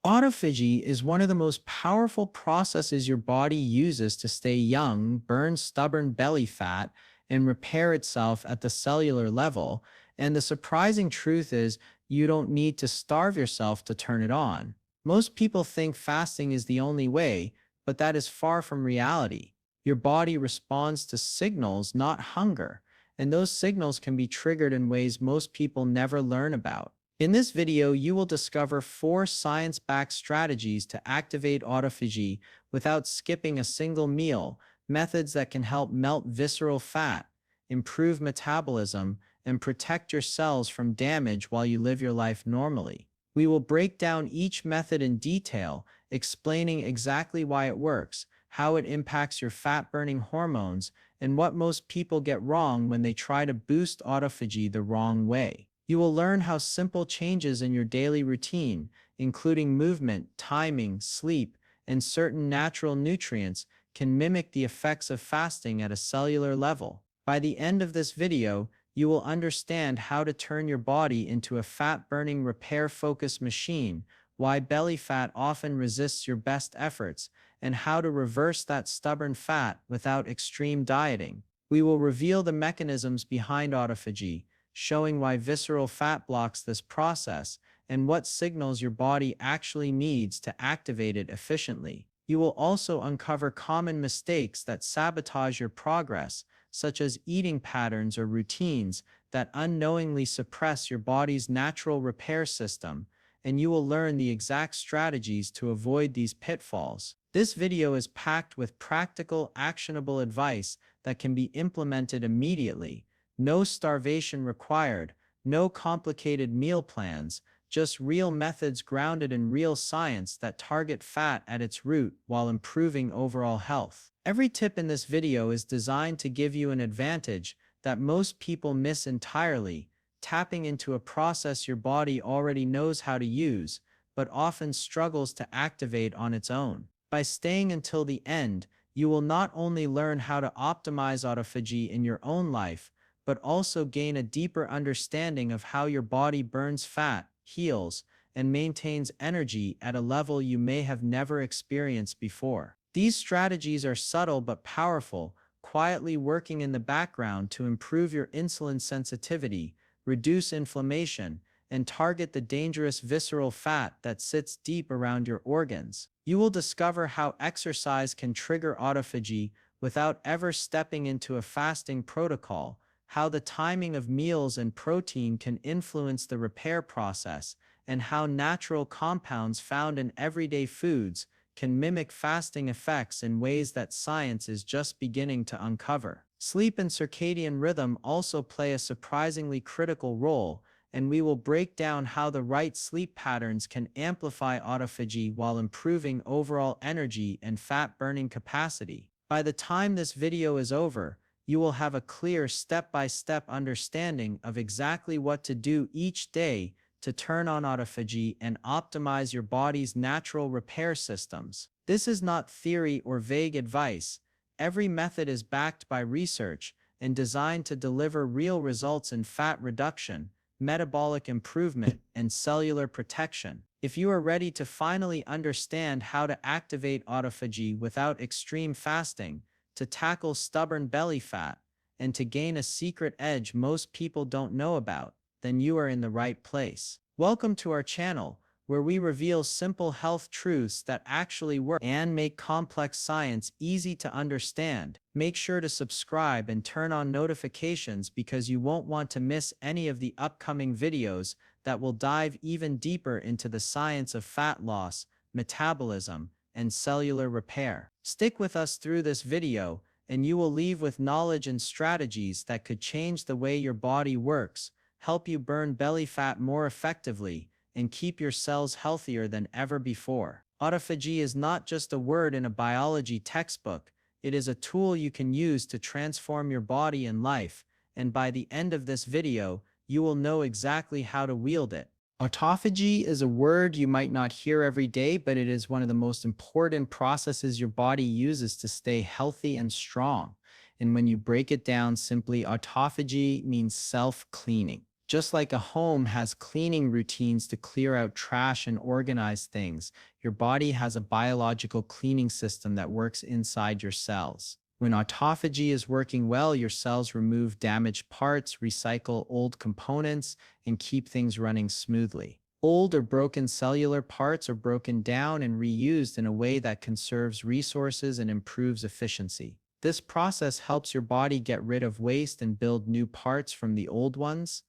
Autophagy is one of the most powerful processes your body uses to stay young, burn stubborn belly fat, and repair itself at the cellular level. And the surprising truth is, you don't need to starve yourself to turn it on. Most people think fasting is the only way, but that is far from reality. Your body responds to signals, not hunger, and those signals can be triggered in ways most people never learn about. In this video, you will discover 4 science-backed strategies to activate autophagy without skipping a single meal, methods that can help melt visceral fat, improve metabolism, and protect your cells from damage while you live your life normally. We will break down each method in detail, explaining exactly why it works, how it impacts your fat-burning hormones, and what most people get wrong when they try to boost autophagy the wrong way. You will learn how simple changes in your daily routine, including movement, timing, sleep, and certain natural nutrients, can mimic the effects of fasting at a cellular level. By the end of this video, you will understand how to turn your body into a fat-burning repair-focused machine, why belly fat often resists your best efforts, and how to reverse that stubborn fat without extreme dieting. We will reveal the mechanisms behind autophagy, showing why visceral fat blocks this process and what signals your body actually needs to activate it efficiently. You will also uncover common mistakes that sabotage your progress, such as eating patterns or routines that unknowingly suppress your body's natural repair system, and you will learn the exact strategies to avoid these pitfalls. This video is packed with practical, actionable advice that can be implemented immediately. No starvation required, no complicated meal plans, just real methods grounded in real science that target fat at its root while improving overall health. Every tip in this video is designed to give you an advantage that most people miss entirely, tapping into a process your body already knows how to use, but often struggles to activate on its own. By staying until the end, you will not only learn how to optimize autophagy in your own life, but also gain a deeper understanding of how your body burns fat, heals, and maintains energy at a level you may have never experienced before. These strategies are subtle but powerful, quietly working in the background to improve your insulin sensitivity, reduce inflammation, and target the dangerous visceral fat that sits deep around your organs. You will discover how exercise can trigger autophagy without ever stepping into a fasting protocol, how the timing of meals and protein can influence the repair process, and how natural compounds found in everyday foods can mimic fasting effects in ways that science is just beginning to uncover. Sleep and circadian rhythm also play a surprisingly critical role, and we will break down how the right sleep patterns can amplify autophagy while improving overall energy and fat-burning capacity. By the time this video is over, you will have a clear step-by-step understanding of exactly what to do each day to turn on autophagy and optimize your body's natural repair systems. This is not theory or vague advice. Every method is backed by research and designed to deliver real results in fat reduction, metabolic improvement, and cellular protection. If you are ready to finally understand how to activate autophagy without extreme fasting, to tackle stubborn belly fat, and to gain a secret edge most people don't know about, then you are in the right place. Welcome to our channel, where we reveal simple health truths that actually work and make complex science easy to understand. Make sure to subscribe and turn on notifications because you won't want to miss any of the upcoming videos that will dive even deeper into the science of fat loss, metabolism, and cellular repair. Stick with us through this video, and you will leave with knowledge and strategies that could change the way your body works, help you burn belly fat more effectively, and keep your cells healthier than ever before. Autophagy is not just a word in a biology textbook, it is a tool you can use to transform your body and life, and by the end of this video, you will know exactly how to wield it. Autophagy is a word you might not hear every day, but it is one of the most important processes your body uses to stay healthy and strong. And when you break it down simply, autophagy means self-cleaning. Just like a home has cleaning routines to clear out trash and organize things, your body has a biological cleaning system that works inside your cells. When autophagy is working well, your cells remove damaged parts, recycle old components, and keep things running smoothly. Old or broken cellular parts are broken down and reused in a way that conserves resources and improves efficiency. This process helps your body get rid of waste and build new parts from the old ones,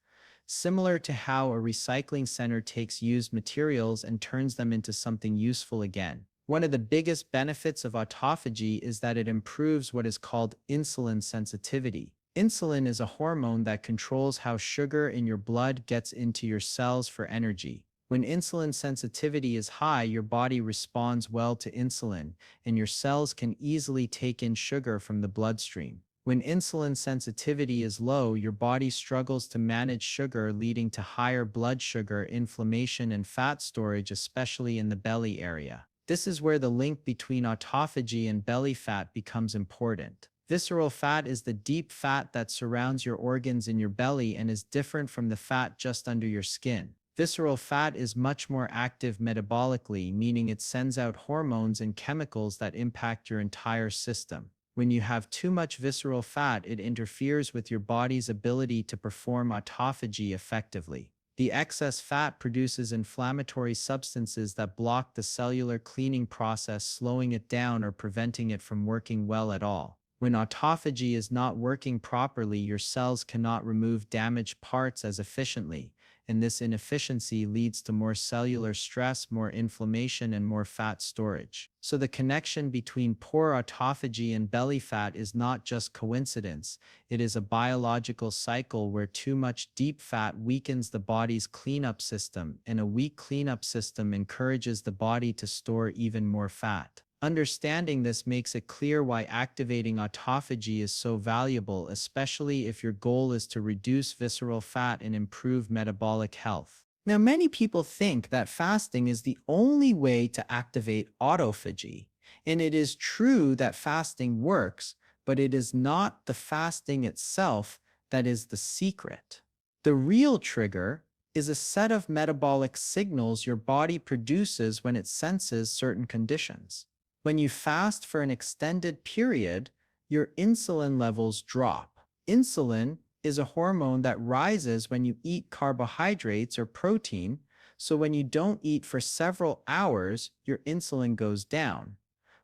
similar to how a recycling center takes used materials and turns them into something useful again. One of the biggest benefits of autophagy is that it improves what is called insulin sensitivity. Insulin is a hormone that controls how sugar in your blood gets into your cells for energy. When insulin sensitivity is high, your body responds well to insulin, and your cells can easily take in sugar from the bloodstream. When insulin sensitivity is low, your body struggles to manage sugar, leading to higher blood sugar, inflammation, and fat storage, especially in the belly area. This is where the link between autophagy and belly fat becomes important. Visceral fat is the deep fat that surrounds your organs in your belly and is different from the fat just under your skin. Visceral fat is much more active metabolically, meaning it sends out hormones and chemicals that impact your entire system. When you have too much visceral fat, it interferes with your body's ability to perform autophagy effectively. The excess fat produces inflammatory substances that block the cellular cleaning process, slowing it down or preventing it from working well at all. When autophagy is not working properly, your cells cannot remove damaged parts as efficiently, and this inefficiency leads to more cellular stress, more inflammation, and more fat storage. So the connection between poor autophagy and belly fat is not just coincidence. It is a biological cycle where too much deep fat weakens the body's cleanup system, and a weak cleanup system encourages the body to store even more fat. Understanding this makes it clear why activating autophagy is so valuable, especially if your goal is to reduce visceral fat and improve metabolic health. Now, many people think that fasting is the only way to activate autophagy, and it is true that fasting works, but it is not the fasting itself that is the secret. The real trigger is a set of metabolic signals your body produces when it senses certain conditions. When you fast for an extended period, your insulin levels drop. Insulin is a hormone that rises when you eat carbohydrates or protein, so when you don't eat for several hours, your insulin goes down.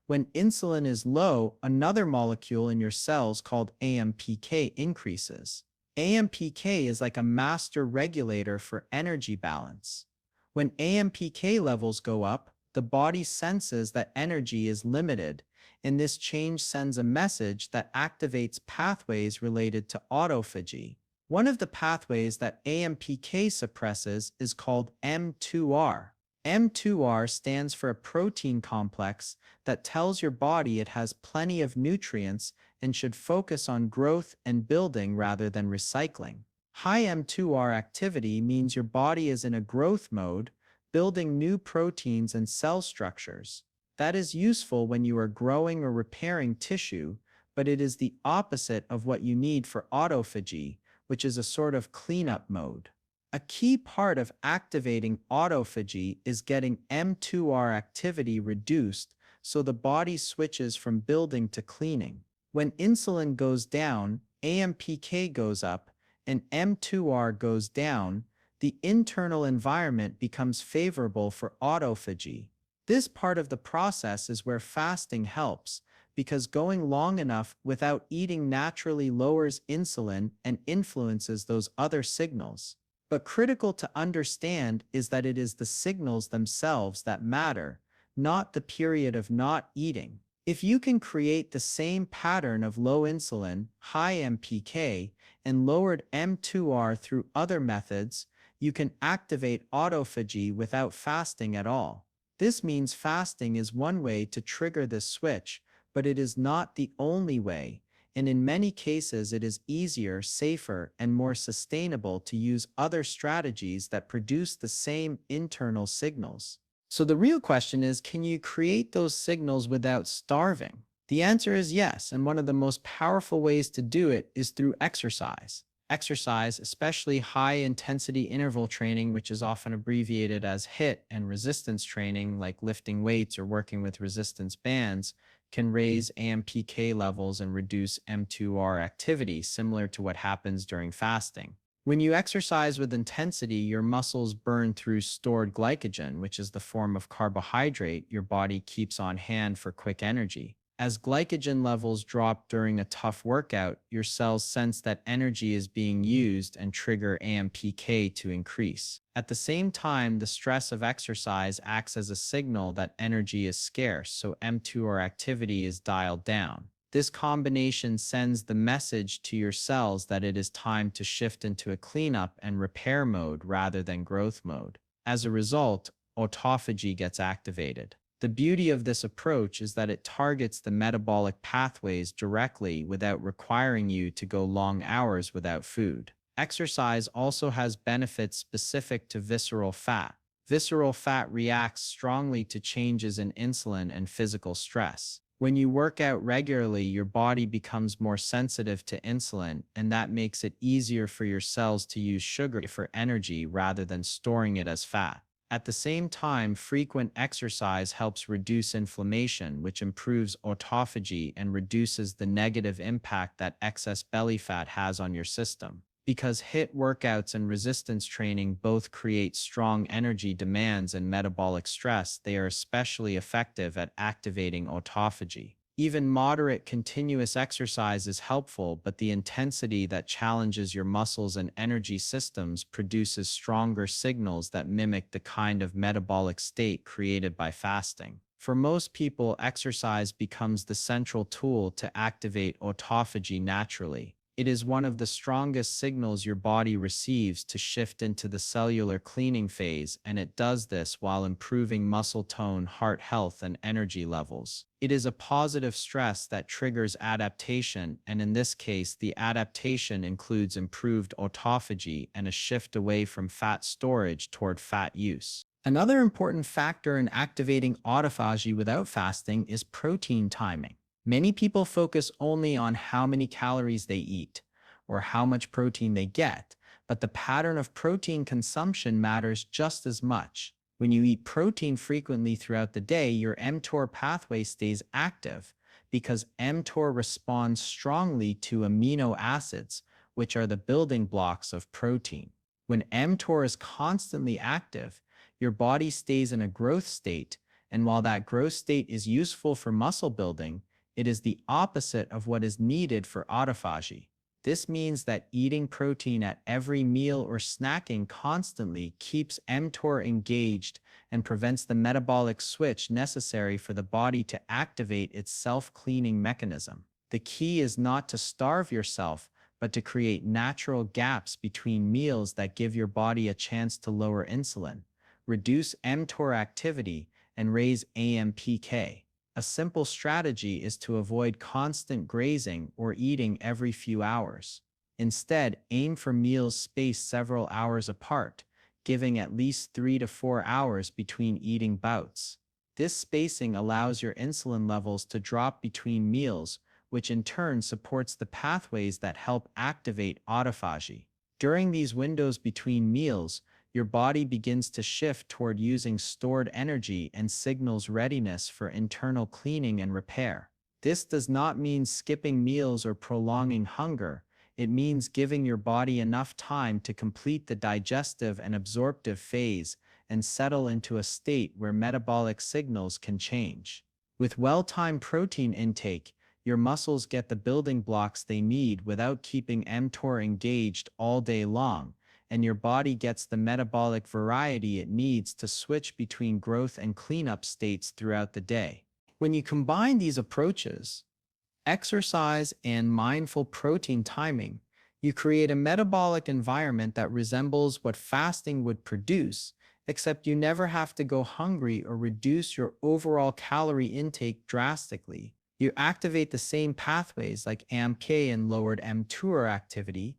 When insulin is low, another molecule in your cells called AMPK increases. AMPK is like a master regulator for energy balance. When AMPK levels go up, the body senses that energy is limited, and this change sends a message that activates pathways related to autophagy. One of the pathways that AMPK suppresses is called mTOR. mTOR stands for a protein complex that tells your body it has plenty of nutrients and should focus on growth and building rather than recycling. High mTOR activity means your body is in a growth mode, building new proteins and cell structures. That is useful when you are growing or repairing tissue, but it is the opposite of what you need for autophagy, which is a sort of cleanup mode. A key part of activating autophagy is getting mTOR activity reduced so the body switches from building to cleaning. When insulin goes down, AMPK goes up, and mTOR goes down, the internal environment becomes favorable for autophagy. This part of the process is where fasting helps, because going long enough without eating naturally lowers insulin and influences those other signals. But critical to understand is that it is the signals themselves that matter, not the period of not eating. If you can create the same pattern of low insulin, high MPK, and lowered mTOR through other methods, you can activate autophagy without fasting at all. This means fasting is one way to trigger this switch, but it is not the only way, and in many cases it is easier, safer, and more sustainable to use other strategies that produce the same internal signals. So the real question is, can you create those signals without starving? The answer is yes, and one of the most powerful ways to do it is through exercise. Exercise, especially high intensity interval training, which is often abbreviated as HIIT, and resistance training, like lifting weights or working with resistance bands, can raise AMPK levels and reduce M2R activity, similar to what happens during fasting. When you exercise with intensity, your muscles burn through stored glycogen, which is the form of carbohydrate your body keeps on hand for quick energy. As glycogen levels drop during a tough workout, your cells sense that energy is being used and trigger AMPK to increase. At the same time, the stress of exercise acts as a signal that energy is scarce, so M2 activity is dialed down. This combination sends the message to your cells that it is time to shift into a cleanup and repair mode rather than growth mode. As a result, autophagy gets activated. The beauty of this approach is that it targets the metabolic pathways directly without requiring you to go long hours without food. Exercise also has benefits specific to visceral fat. Visceral fat reacts strongly to changes in insulin and physical stress. When you work out regularly, your body becomes more sensitive to insulin, and that makes it easier for your cells to use sugar for energy rather than storing it as fat. At the same time, frequent exercise helps reduce inflammation, which improves autophagy and reduces the negative impact that excess belly fat has on your system. Because HIIT workouts and resistance training both create strong energy demands and metabolic stress, they are especially effective at activating autophagy. Even moderate continuous exercise is helpful, but the intensity that challenges your muscles and energy systems produces stronger signals that mimic the kind of metabolic state created by fasting. For most people, exercise becomes the central tool to activate autophagy naturally. It is one of the strongest signals your body receives to shift into the cellular cleaning phase, and it does this while improving muscle tone, heart health, and energy levels. It is a positive stress that triggers adaptation, and in this case, the adaptation includes improved autophagy and a shift away from fat storage toward fat use. Another important factor in activating autophagy without fasting is protein timing. Many people focus only on how many calories they eat or how much protein they get, but the pattern of protein consumption matters just as much. When you eat protein frequently throughout the day, your mTOR pathway stays active because mTOR responds strongly to amino acids, which are the building blocks of protein. When mTOR is constantly active, your body stays in a growth state, and while that growth state is useful for muscle building, it is the opposite of what is needed for autophagy. This means that eating protein at every meal or snacking constantly keeps mTOR engaged and prevents the metabolic switch necessary for the body to activate its self-cleaning mechanism. The key is not to starve yourself, but to create natural gaps between meals that give your body a chance to lower insulin, reduce mTOR activity, and raise AMPK. A simple strategy is to avoid constant grazing or eating every few hours. Instead, aim for meals spaced several hours apart, giving at least 3 to 4 hours between eating bouts. This spacing allows your insulin levels to drop between meals, which in turn supports the pathways that help activate autophagy. During these windows between meals, your body begins to shift toward using stored energy and signals readiness for internal cleaning and repair. This does not mean skipping meals or prolonging hunger. It means giving your body enough time to complete the digestive and absorptive phase and settle into a state where metabolic signals can change. With well-timed protein intake, your muscles get the building blocks they need without keeping mTOR engaged all day long, and your body gets the metabolic variety it needs to switch between growth and cleanup states throughout the day. When you combine these approaches, exercise and mindful protein timing, you create a metabolic environment that resembles what fasting would produce, except you never have to go hungry or reduce your overall calorie intake drastically. You activate the same pathways like AMPK and lowered mTOR activity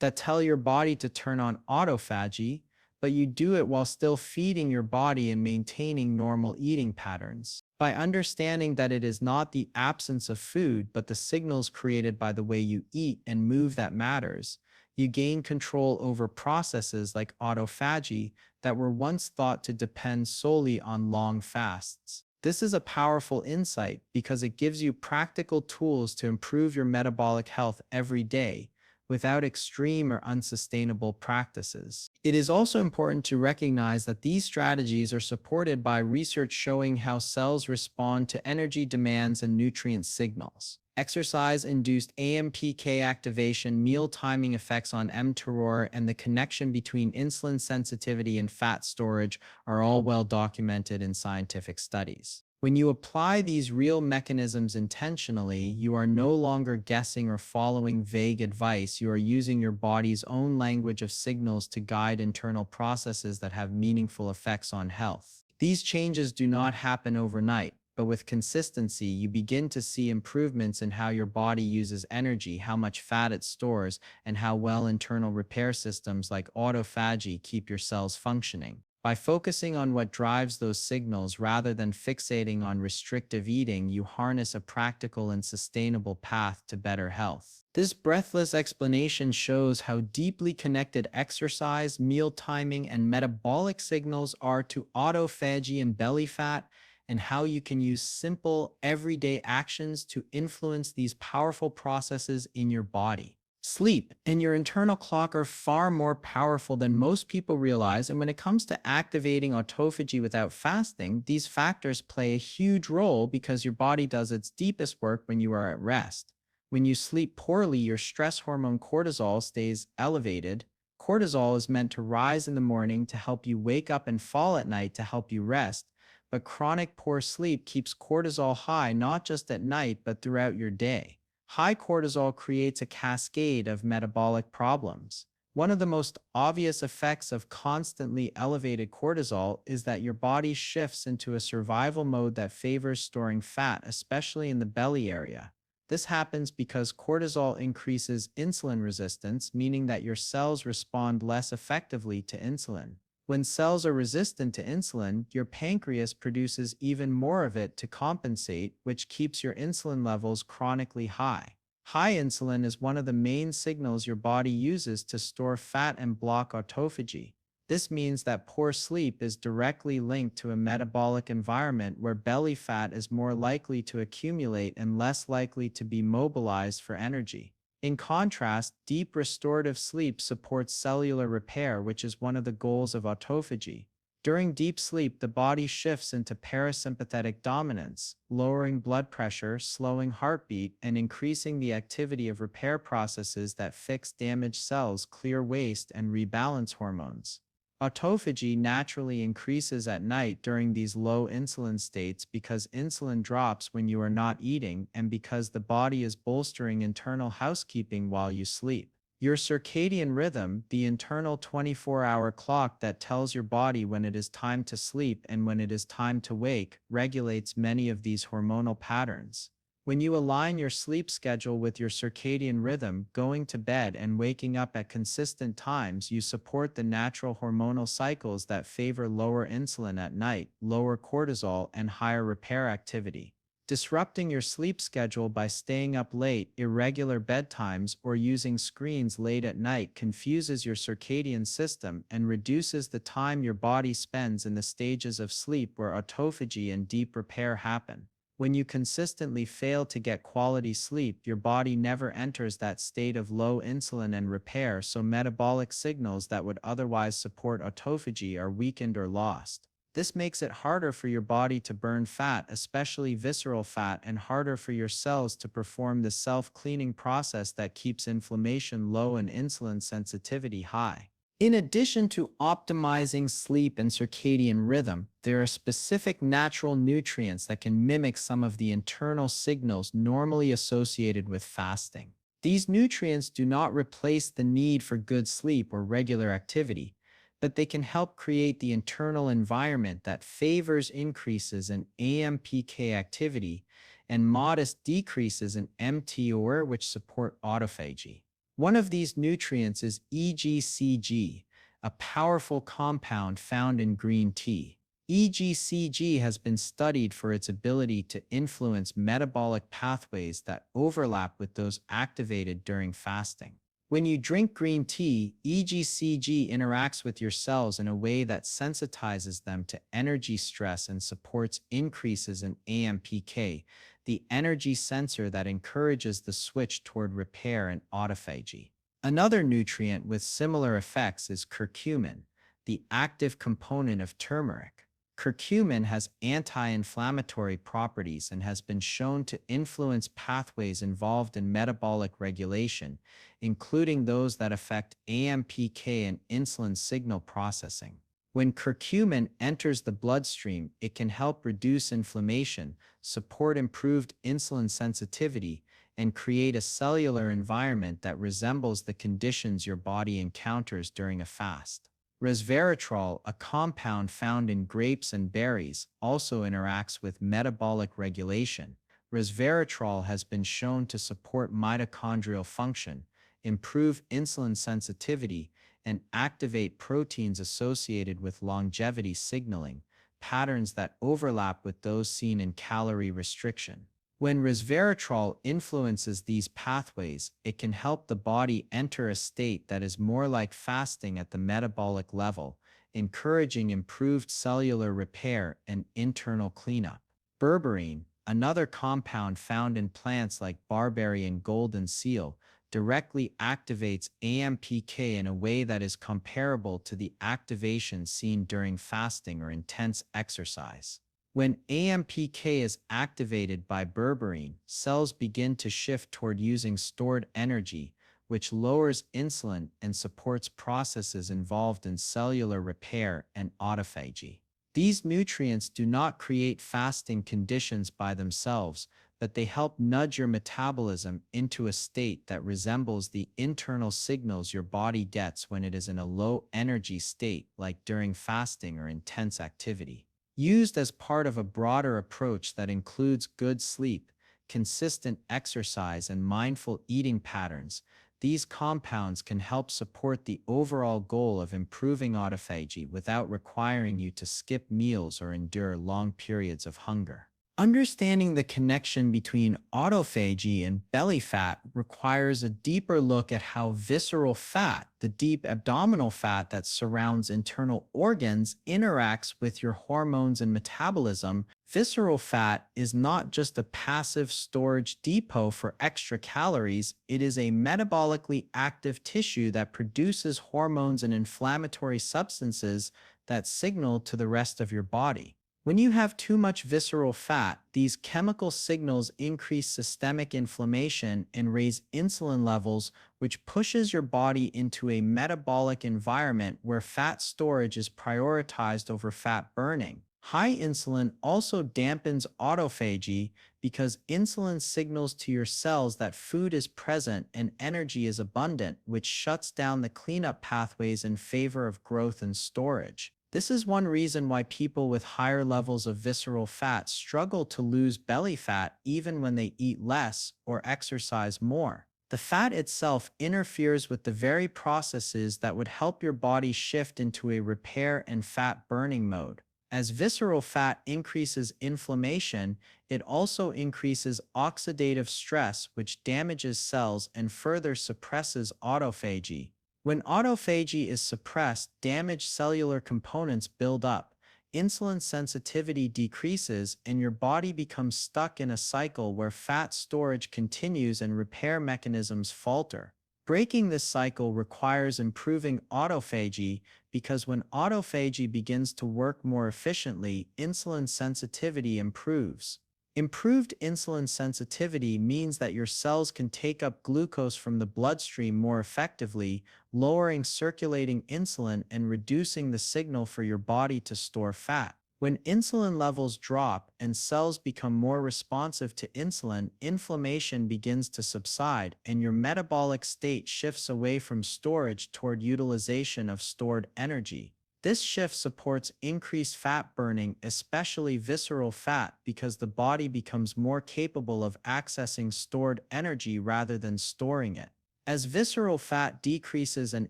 that tell your body to turn on autophagy, but you do it while still feeding your body and maintaining normal eating patterns. By understanding that it is not the absence of food, but the signals created by the way you eat and move that matters, You gain control over processes like autophagy that were once thought to depend solely on long fasts. This is a powerful insight because it gives you practical tools to improve your metabolic health every day without extreme or unsustainable practices. It is also important to recognize that these strategies are supported by research showing how cells respond to energy demands and nutrient signals. Exercise-induced AMPK activation, meal timing effects on mTOR, and the connection between insulin sensitivity and fat storage are all well documented in scientific studies. When you apply these real mechanisms intentionally, you are no longer guessing or following vague advice. You are using your body's own language of signals to guide internal processes that have meaningful effects on health. These changes do not happen overnight, but with consistency, you begin to see improvements in how your body uses energy, how much fat it stores, and how well internal repair systems like autophagy keep your cells functioning. By focusing on what drives those signals rather than fixating on restrictive eating, you harness a practical and sustainable path to better health. This breathless explanation shows how deeply connected exercise, meal timing, and metabolic signals are to autophagy and belly fat, and how you can use simple, everyday actions to influence these powerful processes in your body. Sleep and your internal clock are far more powerful than most people realize, and when it comes to activating autophagy without fasting, these factors play a huge role because your body does its deepest work when you are at rest. When you sleep poorly, your stress hormone cortisol stays elevated. Cortisol is meant to rise in the morning to help you wake up and fall at night to help you rest, but chronic poor sleep keeps cortisol high not just at night but throughout your day. High cortisol creates a cascade of metabolic problems. One of the most obvious effects of constantly elevated cortisol is that your body shifts into a survival mode that favors storing fat, especially in the belly area. This happens because cortisol increases insulin resistance, meaning that your cells respond less effectively to insulin. When cells are resistant to insulin, your pancreas produces even more of it to compensate, which keeps your insulin levels chronically high. High insulin is one of the main signals your body uses to store fat and block autophagy. This means that poor sleep is directly linked to a metabolic environment where belly fat is more likely to accumulate and less likely to be mobilized for energy. In contrast, deep restorative sleep supports cellular repair, which is one of the goals of autophagy. During deep sleep, the body shifts into parasympathetic dominance, lowering blood pressure, slowing heartbeat, and increasing the activity of repair processes that fix damaged cells, clear waste, and rebalance hormones. Autophagy naturally increases at night during these low insulin states because insulin drops when you are not eating and because the body is bolstering internal housekeeping while you sleep. Your circadian rhythm, the internal 24-hour clock that tells your body when it is time to sleep and when it is time to wake, regulates many of these hormonal patterns. When you align your sleep schedule with your circadian rhythm, going to bed and waking up at consistent times, you support the natural hormonal cycles that favor lower insulin at night, lower cortisol, and higher repair activity. Disrupting your sleep schedule by staying up late, irregular bedtimes, or using screens late at night confuses your circadian system and reduces the time your body spends in the stages of sleep where autophagy and deep repair happen. When you consistently fail to get quality sleep, your body never enters that state of low insulin and repair, so metabolic signals that would otherwise support autophagy are weakened or lost. This makes it harder for your body to burn fat, especially visceral fat, and harder for your cells to perform the self-cleaning process that keeps inflammation low and insulin sensitivity high. In addition to optimizing sleep and circadian rhythm, there are specific natural nutrients that can mimic some of the internal signals normally associated with fasting. These nutrients do not replace the need for good sleep or regular activity, but they can help create the internal environment that favors increases in AMPK activity and modest decreases in mTOR, which support autophagy. One of these nutrients is EGCG, a powerful compound found in green tea. EGCG has been studied for its ability to influence metabolic pathways that overlap with those activated during fasting. When you drink green tea, EGCG interacts with your cells in a way that sensitizes them to energy stress and supports increases in AMPK, the energy sensor that encourages the switch toward repair and autophagy. Another nutrient with similar effects is curcumin, the active component of turmeric. Curcumin has anti-inflammatory properties and has been shown to influence pathways involved in metabolic regulation, including those that affect AMPK and insulin signal processing. When curcumin enters the bloodstream, it can help reduce inflammation, support improved insulin sensitivity, and create a cellular environment that resembles the conditions your body encounters during a fast. Resveratrol, a compound found in grapes and berries, also interacts with metabolic regulation. Resveratrol has been shown to support mitochondrial function, improve insulin sensitivity, and activate proteins associated with longevity signaling, patterns that overlap with those seen in calorie restriction. When resveratrol influences these pathways, it can help the body enter a state that is more like fasting at the metabolic level, encouraging improved cellular repair and internal cleanup. Berberine, another compound found in plants like barberry and golden seal, directly activates AMPK in a way that is comparable to the activation seen during fasting or intense exercise. When AMPK is activated by berberine, cells begin to shift toward using stored energy, which lowers insulin and supports processes involved in cellular repair and autophagy. These nutrients do not create fasting conditions by themselves, but they help nudge your metabolism into a state that resembles the internal signals your body gets when it is in a low energy state, like during fasting or intense activity. Used as part of a broader approach that includes good sleep, consistent exercise, and mindful eating patterns, these compounds can help support the overall goal of improving autophagy without requiring you to skip meals or endure long periods of hunger. Understanding the connection between autophagy and belly fat requires a deeper look at how visceral fat, the deep abdominal fat that surrounds internal organs, interacts with your hormones and metabolism. Visceral fat is not just a passive storage depot for extra calories, it is a metabolically active tissue that produces hormones and inflammatory substances that signal to the rest of your body. When you have too much visceral fat, these chemical signals increase systemic inflammation and raise insulin levels, which pushes your body into a metabolic environment where fat storage is prioritized over fat burning. High insulin also dampens autophagy because insulin signals to your cells that food is present and energy is abundant, which shuts down the cleanup pathways in favor of growth and storage. This is one reason why people with higher levels of visceral fat struggle to lose belly fat even when they eat less or exercise more. The fat itself interferes with the very processes that would help your body shift into a repair and fat burning mode. As visceral fat increases inflammation, it also increases oxidative stress, which damages cells and further suppresses autophagy. When autophagy is suppressed, damaged cellular components build up, insulin sensitivity decreases, and your body becomes stuck in a cycle where fat storage continues and repair mechanisms falter. Breaking this cycle requires improving autophagy because when autophagy begins to work more efficiently, insulin sensitivity improves. Improved insulin sensitivity means that your cells can take up glucose from the bloodstream more effectively, lowering circulating insulin and reducing the signal for your body to store fat. When insulin levels drop and cells become more responsive to insulin, inflammation begins to subside and your metabolic state shifts away from storage toward utilization of stored energy. This shift supports increased fat burning, especially visceral fat, because the body becomes more capable of accessing stored energy rather than storing it. As visceral fat decreases and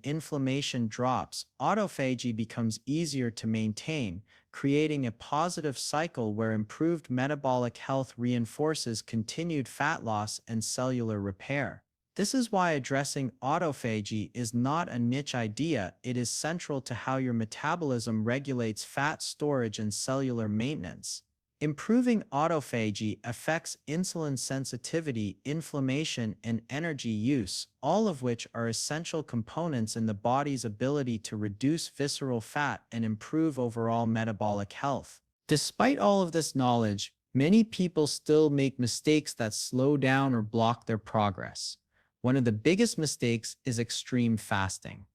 inflammation drops, autophagy becomes easier to maintain, creating a positive cycle where improved metabolic health reinforces continued fat loss and cellular repair. This is why addressing autophagy is not a niche idea, it is central to how your metabolism regulates fat storage and cellular maintenance. Improving autophagy affects insulin sensitivity, inflammation, and energy use, all of which are essential components in the body's ability to reduce visceral fat and improve overall metabolic health. Despite all of this knowledge, many people still make mistakes that slow down or block their progress. One of the biggest mistakes is extreme fasting,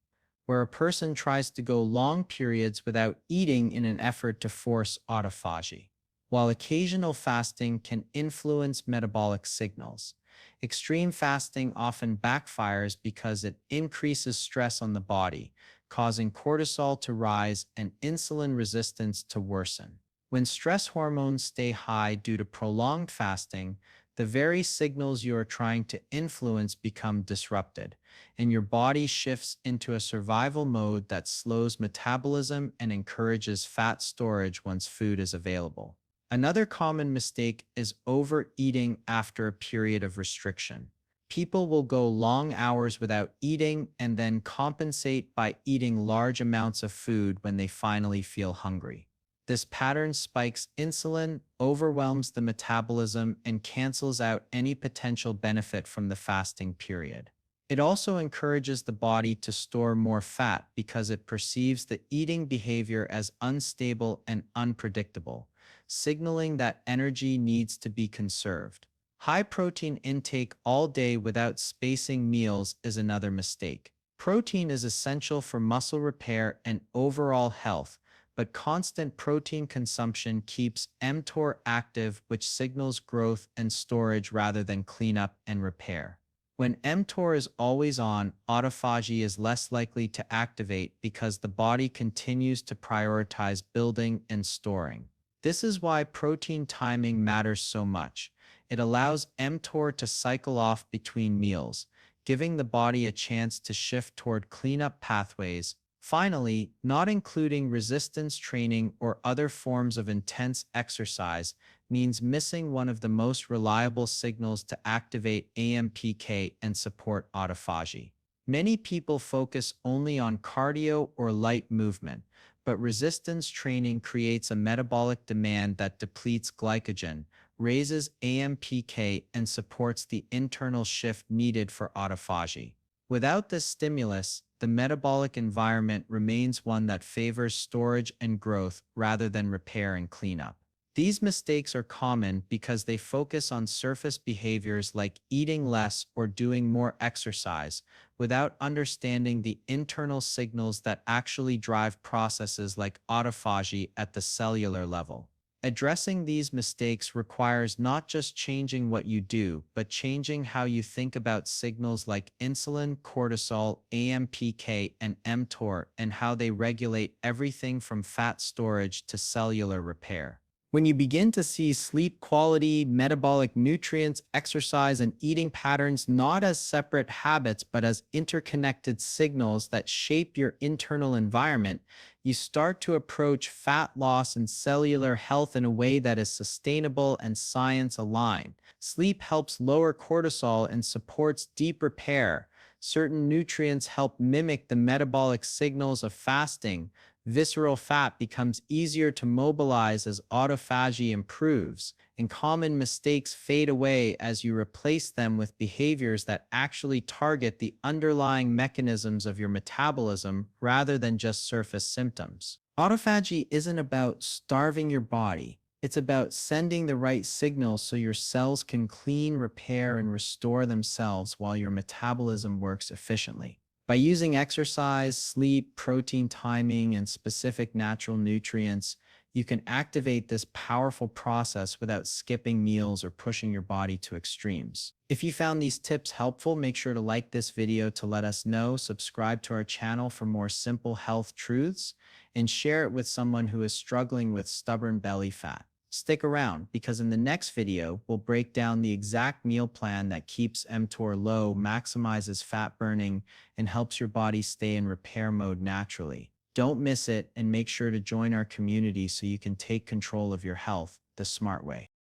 where a person tries to go long periods without eating in an effort to force autophagy. While occasional fasting can influence metabolic signals, extreme fasting often backfires because it increases stress on the body, causing cortisol to rise and insulin resistance to worsen. When stress hormones stay high due to prolonged fasting, the very signals you are trying to influence become disrupted, and your body shifts into a survival mode that slows metabolism and encourages fat storage once food is available. Another common mistake is overeating after a period of restriction. People will go long hours without eating and then compensate by eating large amounts of food when they finally feel hungry. This pattern spikes insulin, overwhelms the metabolism, and cancels out any potential benefit from the fasting period. It also encourages the body to store more fat because it perceives the eating behavior as unstable and unpredictable, signaling that energy needs to be conserved. High protein intake all day without spacing meals is another mistake. Protein is essential for muscle repair and overall health, but constant protein consumption keeps mTOR active, which signals growth and storage rather than cleanup and repair. When mTOR is always on, autophagy is less likely to activate because the body continues to prioritize building and storing. This is why protein timing matters so much. It allows mTOR to cycle off between meals, giving the body a chance to shift toward cleanup pathways. Finally, not including resistance training or other forms of intense exercise means missing one of the most reliable signals to activate AMPK and support autophagy. Many people focus only on cardio or light movement, but resistance training creates a metabolic demand that depletes glycogen, raises AMPK, and supports the internal shift needed for autophagy. Without this stimulus, the metabolic environment remains one that favors storage and growth rather than repair and cleanup. These mistakes are common because they focus on surface behaviors like eating less or doing more exercise without understanding the internal signals that actually drive processes like autophagy at the cellular level. Addressing these mistakes requires not just changing what you do, but changing how you think about signals like insulin, cortisol, AMPK, and mTOR, and how they regulate everything from fat storage to cellular repair. When you begin to see sleep quality, metabolic nutrients, exercise, and eating patterns not as separate habits but as interconnected signals that shape your internal environment, you start to approach fat loss and cellular health in a way that is sustainable and science-aligned. Sleep helps lower cortisol and supports deep repair. Certain nutrients help mimic the metabolic signals of fasting. Visceral fat becomes easier to mobilize as autophagy improves, and common mistakes fade away as you replace them with behaviors that actually target the underlying mechanisms of your metabolism rather than just surface symptoms. Autophagy isn't about starving your body. It's about sending the right signals so your cells can clean, repair, and restore themselves while your metabolism works efficiently. By using exercise, sleep, protein timing, and specific natural nutrients, you can activate this powerful process without skipping meals or pushing your body to extremes. If you found these tips helpful, make sure to like this video to let us know, subscribe to our channel for more simple health truths, and share it with someone who is struggling with stubborn belly fat. Stick around because in the next video, we'll break down the exact meal plan that keeps mTOR low, maximizes fat burning, and helps your body stay in repair mode naturally. Don't miss it and make sure to join our community so you can take control of your health the smart way.